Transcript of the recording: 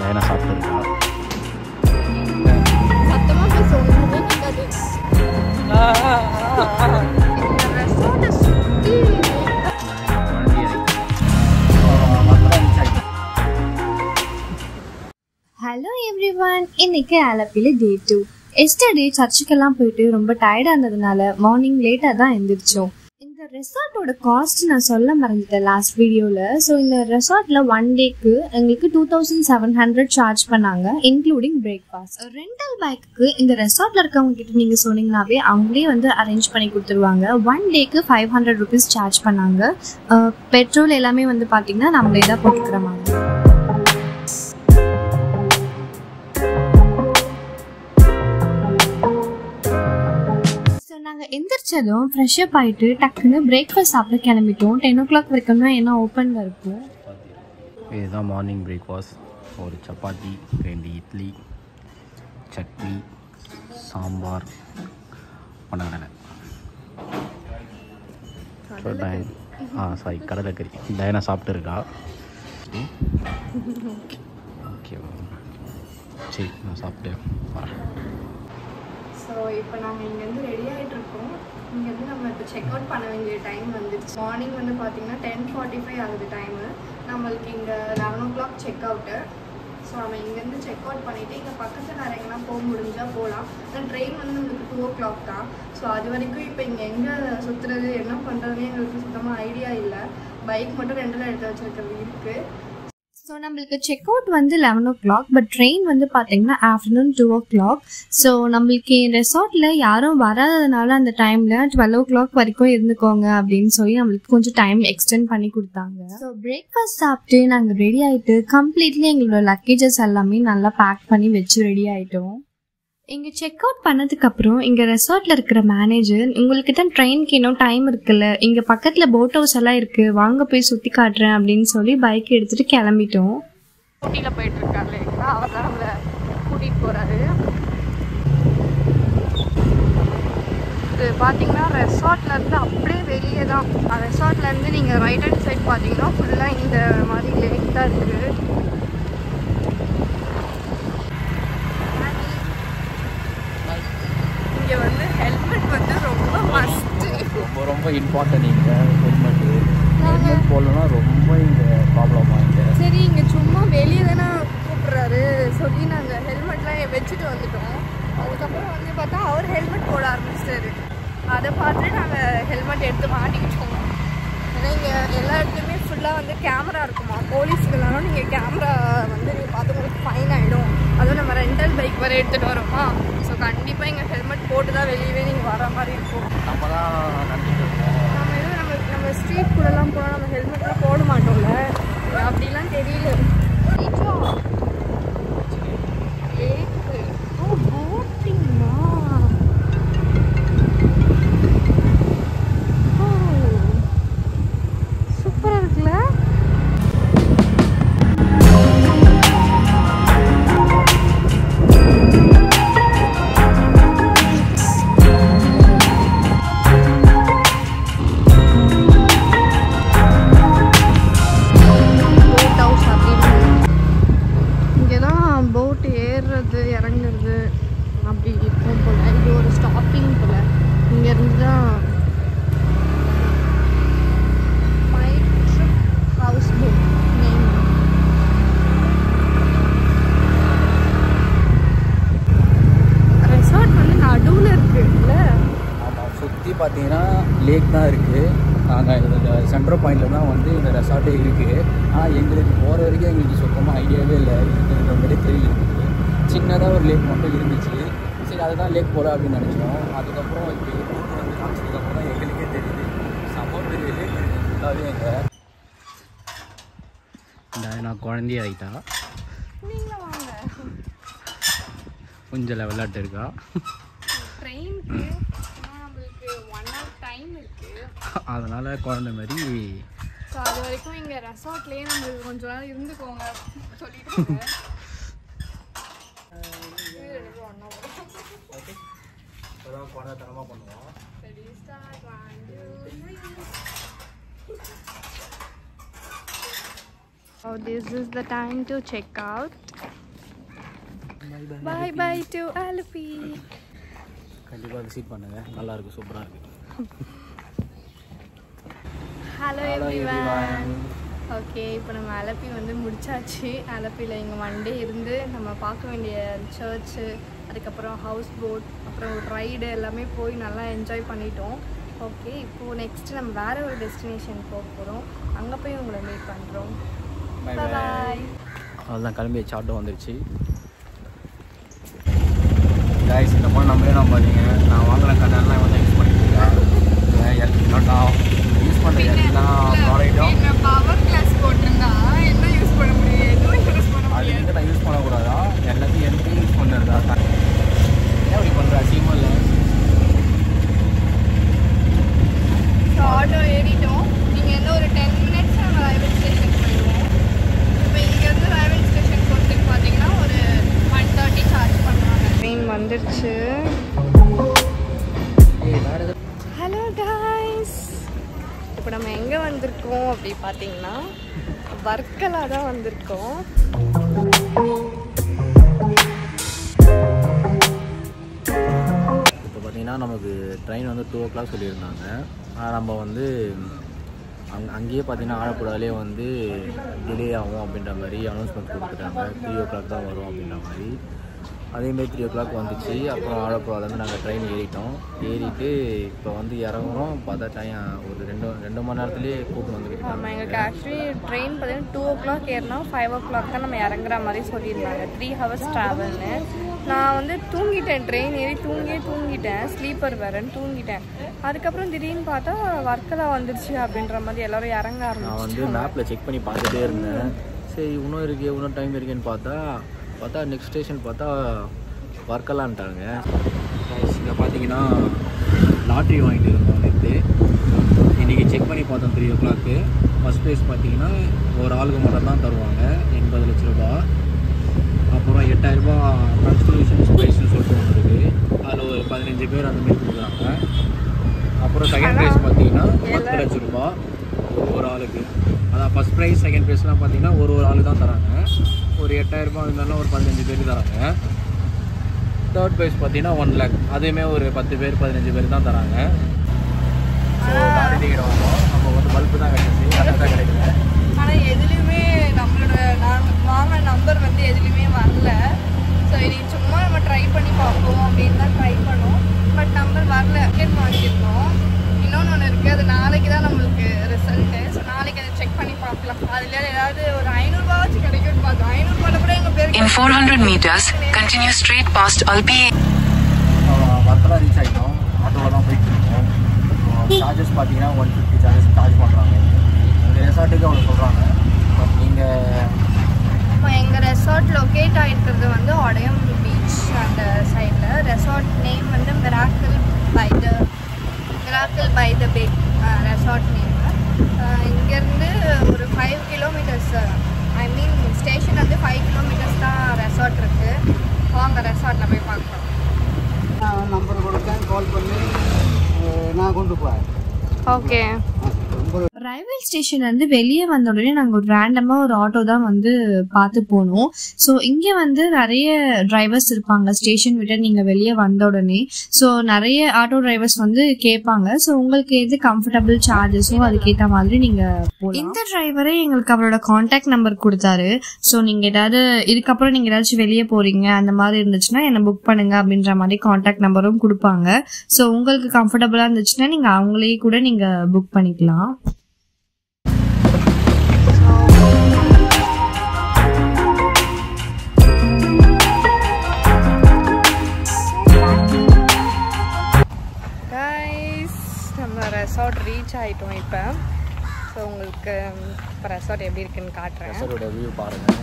Diana சாப்பிட்டுருக்கா. Hello everyone, இன்னைக்கு ஆலப்பியில் டே 2. Yesterday சர்ச்சுக்கெல்லாம் போயிட்டு ரொம்ப டயர்டாக இருந்ததுனால மார்னிங் லேட்டாக தான் எழுந்திரிச்சோம். இந்த ரெசார்ட்டோட காஸ்ட் நான் சொல்ல மறந்துட்டேன் லாஸ்ட் வீடியோவில். ஸோ இந்த ரெசார்ட்டில் 1 டேக்கு எங்களுக்கு 2700 சார்ஜ் பண்ணாங்க, இன்க்ளூடிங் பிரேக்ஃபாஸ்ட். ரெண்டல் பைக்கு இந்த ரெசார்ட்டில் இருக்கவங்க கிட்ட நீங்கள் சொன்னீங்கன்னாவே அவங்களே வந்து அரேஞ்ச் பண்ணி கொடுத்துருவாங்க. 1 டேக்கு 500 rupees சார்ஜ் பண்ணாங்க. பெட்ரோல் எல்லாமே வந்து பார்த்தீங்கன்னா நம்மளே தான் போட்டுக்கிற மாதிரி. நாங்கள் எந்திரிச்சதும் ஃப்ரெஷ்அப் ஆகிட்டு டக்குன்னு பிரேக்ஃபாஸ்ட் சாப்பிட கிளம்பிட்டோம். 10 o'clock வரைக்கும் தான் என்ன ஓப்பனில் இருக்கும். இதுதான் மார்னிங் பிரேக்ஃபாஸ்ட். ஒரு சப்பாத்தி, 2 இட்லி, சட்னி, சாம்பார், பனங்கடலை. கடலைக்கறி. டயனா சாப்பிட்டுருக்கா. ஓகே, சரி நான் சாப்பிட்டு வரேன். ஸோ இப்போ நாங்கள் இங்கேருந்து ரெடி ஆகிட்ருக்கோம். இங்கேருந்து நம்ம இப்போ செக் அவுட் பண்ண வேண்டிய டைம் வந்துடுச்சு. மார்னிங் வந்து பார்த்திங்கன்னா 10:45 ஆகுது டைமு. நம்மளுக்கு இங்கே 11 o'clock செக் அவுட்டு. ஸோ நம்ம இங்கேருந்து செக் அவுட் பண்ணிவிட்டு இங்கே பக்கத்தில் வேறு எங்கன்னா போக முடிஞ்சால் போகலாம். ஆனால் ட்ரெயின் வந்து நம்மளுக்கு 2 o'clock தான். ஸோ அது வரைக்கும் இப்போ இங்கே எங்கே சுற்றுறது என்ன பண்ணுறதுனே எங்களுக்கு சுத்தமாக ஐடியா இல்லை. பைக் மட்டும் ரெண்டில் எடுத்து வச்சுருக்கிறது இருக்குது. ஸோ நம்மளுக்கு செக் அவுட் வந்து 11 o'clock, பட் ட்ரெயின் வந்து பார்த்தீங்கன்னா ஆஃப்டர்நூன் 2 o'clock. ஸோ நம்மளுக்கு ரெசார்ட்டில் யாரும் வராததுனால அந்த டைமில் 12 o'clock வரைக்கும் இருந்துக்கோங்க அப்படின்னு சொல்லி நம்மளுக்கு கொஞ்சம் டைம் எக்ஸ்டெண்ட் பண்ணி கொடுத்தாங்க. ஸோ பிரேக்ஃபாஸ்ட் சாப்பிட்டு நாங்கள் ரெடி ஆகிட்டு கம்ப்ளீட்லி எங்களோட லக்கேஜஸ் எல்லாமே நல்லா பேக் பண்ணி வச்சு ரெடி ஆகிட்டோம். இங்கே செக் அவுட் பண்ணதுக்கப்புறம் இங்கே ரெசார்ட்டில் இருக்கிற மேனேஜர், உங்களுக்கு தான் ட்ரெயினுக்கு இன்னும் டைம் இருக்குல்ல, இங்கே பக்கத்தில் போட் ஹவுஸ் எல்லாம் இருக்குது, வாங்க போய் சுற்றி காட்டுறேன் அப்படின்னு சொல்லி பைக் எடுத்துகிட்டு கிளம்பிட்டோம். ஊட்டியில் போயிட்டுருக்காரு இல்லைங்களா, அவர் தான் நம்மளை கூட்டிகிட்டு போகிறாரு. இது பார்த்தீங்கன்னா ரெசார்ட்லேருந்து அப்படியே வெளியே தான். ரெசார்ட்லேருந்து நீங்கள் ரைட் ஹேண்ட் சைட் பார்த்தீங்கன்னா ஃபுல்லாக இந்த மாதிரி லேக் தான் இருக்குது. இங்கே வந்து ஹெல்மெட் வந்து ரொம்ப மஸ்ட்டு, ரொம்ப இம்பார்ட்டன்ட். இங்கே ஹெல்மெட் போடலன்னா ரொம்ப இங்கே ப்ராப்ளம் ஆகிட்டு. சரி, இங்கே சும்மா வெளியே தானே கூப்பிட்றாரு சொல்லி நாங்கள் ஹெல்மெட்லாம் வச்சுட்டு வந்துட்டோம். அதுக்கப்புறம் வந்து பார்த்தா அவர் ஹெல்மெட் போட ஆரம்பிச்சிட்டாரு. அதை பார்த்துட்டு நாங்கள் ஹெல்மெட் எடுத்து மாட்டிக்கிட்டோம். ஏன்னா இங்கே எல்லா இடத்துலையுமே ஃபுல்லாக வந்து கேமரா இருக்குமா, போலீஸுக்கெல்லாம் நீங்கள் கேமரா வந்து நீங்கள் பார்த்து உங்களுக்கு ஃபைன் ஆகிடும். அதுவும் நம்ம ரெண்டல் பைக் வரை எடுத்துகிட்டு வரோமா, ஸோ கண்டிப்பாக இங்கே ஹெல்மெட் போட்டு தான் வெளியவே நீங்கள் வர மாதிரி இருக்கும். நம்ம தான் நினச்சிட்டு இருக்கோம், நம்ம எதுவும் நம்ம ஸ்ட்ரீட் கூடலாம் போனால் நம்ம ஹெல்மெட்லாம் போட மாட்டோம்ல, அப்படிலாம் தெரியல. சூப்பராக இருக்குல்ல. இறங்குறது அப்படி இருக்கும் போல. இது ஒரு ஸ்டாப்பிங் போல. இங்கேருந்து தான் ஹவுஸ் போட் நேம். ரெசார்ட் வந்து நடுவில் இருக்குல்ல. ஆமாம், சுற்றி பார்த்தீங்கன்னா லேக் தான் இருக்குது. நாங்கள் இந்த சென்ட்ரல் பாயிண்டில் தான் வந்து இந்த ரெசார்ட்டே இருக்குது. ஆனால் எங்களுக்கு போகிற வரைக்கும் எங்களுக்கு சுத்தமாக ஐடியாவே இல்லை, இருக்கிற மாதிரி தெரியல. சின்னதாக ஒரு லேக் மட்டும் இருந்துச்சு. சரி, அதுதான் லேக் போல அப்படின்னு நினச்சோம். அதுக்கப்புறம் இப்போ கூட்டு வந்து காமிச்சதுக்கப்புறம் தான் எங்களுக்கே தெரியுது செம்ம பெரிய லேக் இருக்குது ஃபுல்லாகவே. எங்கே நான் குழந்தைய ஆகிட்டா கொஞ்சம் விளையாட்டு இருக்கா. ட்ரெயினுக்கு நம்மளுக்கு 1 hour டைம் இருக்குது, அதனால் குழந்தை மாதிரி. ஸோ அது வரைக்கும் இங்கே ரெசார்ட்லேயே நம்மளுக்கு கொஞ்சம் நாள் இருந்துக்கோங்க சொல்லிட்டு பண்ணுவோம். So this is the time to check out. Bye bye to Alleppey. கண்டிப்பாக விசிட் பண்ணுங்கள், நல்லாயிருக்கு, சூப்பராக இருக்குது. Hello everyone. ஓகே, இப்போ நம்ம அலப்பி வந்து முடிச்சாச்சு. அலப்பியில் இங்கே மண்டே இருந்து நம்ம பார்க்க வேண்டிய சர்ச்சு, அதுக்கப்புறம் ஹவுஸ் போட், அப்புறம் ரைடு எல்லாமே போய் நல்லா என்ஜாய் பண்ணிட்டோம். ஓகே, இப்போது நெக்ஸ்ட்டு நம்ம வேறு ஒரு டெஸ்டினேஷன் போக போகிறோம். அங்கே போய் உங்களை மீட் பண்ணுறோம். பாய். அதுதான் கிளம்பி சாட்டும் வந்துருச்சு. கைஸ், இந்த ஃபோன் நம்மளே பார்த்தீங்க, நான் வாங்குற கண்ணெல்லாம் வந்து யூஸ் பண்ணிட்டு இருக்கேன். நான் யூஸ் பண்ணுற எல்லா ப்ராடக்ட்டும் பவர் கிளாஸ் போட்டிருந்தா என்ன யூஸ் பண்ண முடியும்? எதுவும் யூஸ் பண்ண அது வந்து நான் யூஸ் பண்ணக்கூடாதா? எல்லாத்தையும் எனக்கு யூஸ் பண்ணுறதா? ஏன் அப்படி பண்ணுற? அசிங்கமாக இல்லை. ஆட்டோ ஏறிட்டோம். நீங்கள் என்ன ஒரு 10 minutes நம்ம ரயில்வே ஸ்டேஷன் போயிடுவோம். இப்போ இங்கேருந்து ரயில்வே ஸ்டேஷன் போகிறதுக்கு பார்த்தீங்கன்னா ஒரு 130 சார்ஜ் பண்ணுவாங்க. ட்ரெயின் வந்துடுச்சு. ஹலோ காய்ஸ், இப்போ நம்ம எங்கே வந்திருக்கோம் அப்படி பார்த்தீங்கன்னா வர்க்கலா தான் வந்திருக்கோம். இப்போ பார்த்தீங்கன்னா நமக்கு ட்ரெயின் வந்து 2 o'clock சொல்லியிருந்தாங்க. நம்ம வந்து அங்கேயே பார்த்தீங்கன்னா ஆழப்புழாலே வந்து டிலே ஆகும் அப்படின்ற மாதிரி அனௌன்ஸ்மெண்ட் கொடுத்துட்டாங்க. 3 o'clock தான் வரும் அப்படின்ற மாதிரி. அதேமாதிரி 3 o'clock வந்துச்சு. அப்புறம் ஆழப்புழாலேருந்து நாங்கள் ட்ரெயின் ஏறிட்டு இப்போ வந்து இறங்குறோம். பார்த்தா டைம் ஒரு 2 மணி நேரத்துலேயே கூப்பிட்டு வந்துருக்காங்க. ஆமாம், எங்களுக்கு ஆக்சுவலி ட்ரெயின் பார்த்தீங்கன்னா 2 o'clock ஏறினா 5 o'clock தான் நம்ம இறங்குற மாதிரி சொல்லியிருந்தாங்க. 3 hours ட்ராவல்னு. நான் வந்து தூங்கிட்டேன், ட்ரெயின் ஏறி தூங்கிட்டேன், ஸ்லீப்பர் வேறன்னு தூங்கிட்டேன். அதுக்கப்புறம் திடீர்னு பார்த்தா வர்க்கலா வந்துருச்சு அப்படின்ற மாதிரி எல்லோரும் இறங்க ஆரம்பிச்சு. நான் வந்து மேப்பில் செக் பண்ணி பார்த்துட்டே இருந்தேன். சரி, இன்னும் டைம் இருக்குன்னு பார்த்தா நெக்ஸ்ட் ஸ்டேஷன் பார்த்தா வர்க்கலான்ட்டாங்க. இங்கே பார்த்தீங்கன்னா லாட்ரி வாங்கிட்டு இருந்தோம் நேற்று. இன்றைக்கி செக் பண்ணி பார்த்தோம் 3 o'clock. ஃபஸ்ட் ப்ரைஸ் பார்த்தீங்கன்னா ஒரு ஆளுக்கு மட்டும் தான் தருவாங்க, 80 லட்ச ரூபா. அப்புறம் 8000 ரூபா கன்ஸ்டியூஷன்ஸ் ப்ரைஸ்ன்னு சொல்லிட்டு ஒன்று இருக்குது. அதில் ஒரு 15 பேர் அந்த மாதிரி கொடுக்குறாங்க. அப்புறம் செகண்ட் ப்ரைஸ் பார்த்தீங்கன்னா 10 லட்ச ரூபா ஒரு ஆளுக்கு. அதான் ஃபஸ்ட் ப்ரைஸ், செகண்ட் ப்ரைஸ்லாம் பார்த்தீங்கன்னா ஒரு ஆளுக்கு தான் தராங்க. ஒரு 8000 ரூபா இருந்தாலும் ஒரு 15 பேருக்கு தராங்க. தேர்ட் ப்ரைஸ் பார்த்தீங்கன்னா 1 lakh, அதுவுமே ஒரு 10 பேர் 15 பேர் தான் தராங்க. டிக்கெட் வாங்குவோம். நம்ம வந்து பல்பு தான் கிடைச்சி, அதை தான் கிடைக்கல. ஆனால் எதுலேயுமே நம்மளோட வாங்கின நம்பர் வந்து எதுலேயுமே வரல. ஸோ இன்னைக்கு சும்மா நம்ம ட்ரை பண்ணி பார்ப்போம் அப்படின்னு தான் ட்ரை பண்ணோம். பட் நம்பர் வரல. டிக்கெட் வாங்கியிருந்தோம். இன்னொன்று ஒன்று இருக்குது, அது நாளைக்கு தான் நம்மளுக்கு ரிசல்ட்டு. ஸோ நாளைக்கு அதை செக் பண்ணி பார்க்கலாம். அதில் ஏதாவது ஒரு 500 ரூபாச்சும் கிடைக்கும்னு பார்த்தோம். 500 ரூபாயில் கூட எங்கள் பேருக்கு. In 400 meters, continue straight past Alpi. Varkala reach ஆகிட்டோம். ஆட்டோவில் தான் போயிட்டு இருக்கோம். சார்ஜஸ் பார்த்தீங்கன்னா 150 சார்ஜஸ் சார்ஜ் பண்ணுறாங்க. எங்கள் ரெசார்ட்டுக்கு அவ்வளோ சொல்கிறாங்க. பட் நீங்கள் இப்போ எங்கள் ரெசார்ட் லொக்கேட் ஆகிருக்கிறது வந்து ஒடையம் பீச் அந்த சைடில். ரெசார்ட் நேம் வந்து miracle by the bay resort name. இங்கேருந்து ஒரு 5 kilometers, ஐ மீன் ஸ்டேஷன் வந்து 5 kilometers தான் ரெசார்ட் இருக்குது. வாங்க ரெசார்ட்டில் போய் பார்க்கலாம். நம்பர் கொடுத்தேன், கால் பண்ணி நான் கொண்டு போகிறேன். ஓகே. ரயில்வே ஸ்டேஷன்லேருந்து வெளியே வந்த உடனே நாங்கள் ஒரு ரேண்டமாக ஒரு ஆட்டோ தான் வந்து பார்த்து போனோம். ஸோ இங்கே வந்து நிறைய டிரைவர்ஸ் இருப்பாங்க ஸ்டேஷன் விட்டு நீங்கள் வெளியே வந்த உடனே. ஸோ நிறைய ஆட்டோ டிரைவர்ஸ் வந்து கேட்பாங்க. ஸோ உங்களுக்கு எது கம்ஃபர்டபுள் சார்ஜஸோ அதுக்கேற்ற மாதிரி நீங்கள் போகலாம். இந்த டிரைவரே எங்களுக்கு அவரோட கான்டாக்ட் நம்பர் கொடுத்தாரு. ஸோ நீங்கள் ஏதாவது இதுக்கப்புறம் நீங்கள் ஏதாச்சும் வெளியே போகிறீங்க அந்த மாதிரி இருந்துச்சுன்னா என்னை புக் பண்ணுங்க அப்படின்ற மாதிரி கான்டாக்ட் நம்பரும் கொடுப்பாங்க. ஸோ உங்களுக்கு கம்ஃபர்டபுளாக இருந்துச்சுன்னா நீங்கள் அவங்களே கூட நீங்கள் புக் பண்ணிக்கலாம். நம்ம ரெசார்ட் ரீச் ஆகிட்டோம் இப்போ. ஸோ உங்களுக்கு இப்போ ரெசார்ட் எப்படி இருக்குன்னு காட்டுறேன். ரெசார்ட்டோட வியூ பாருங்கள்.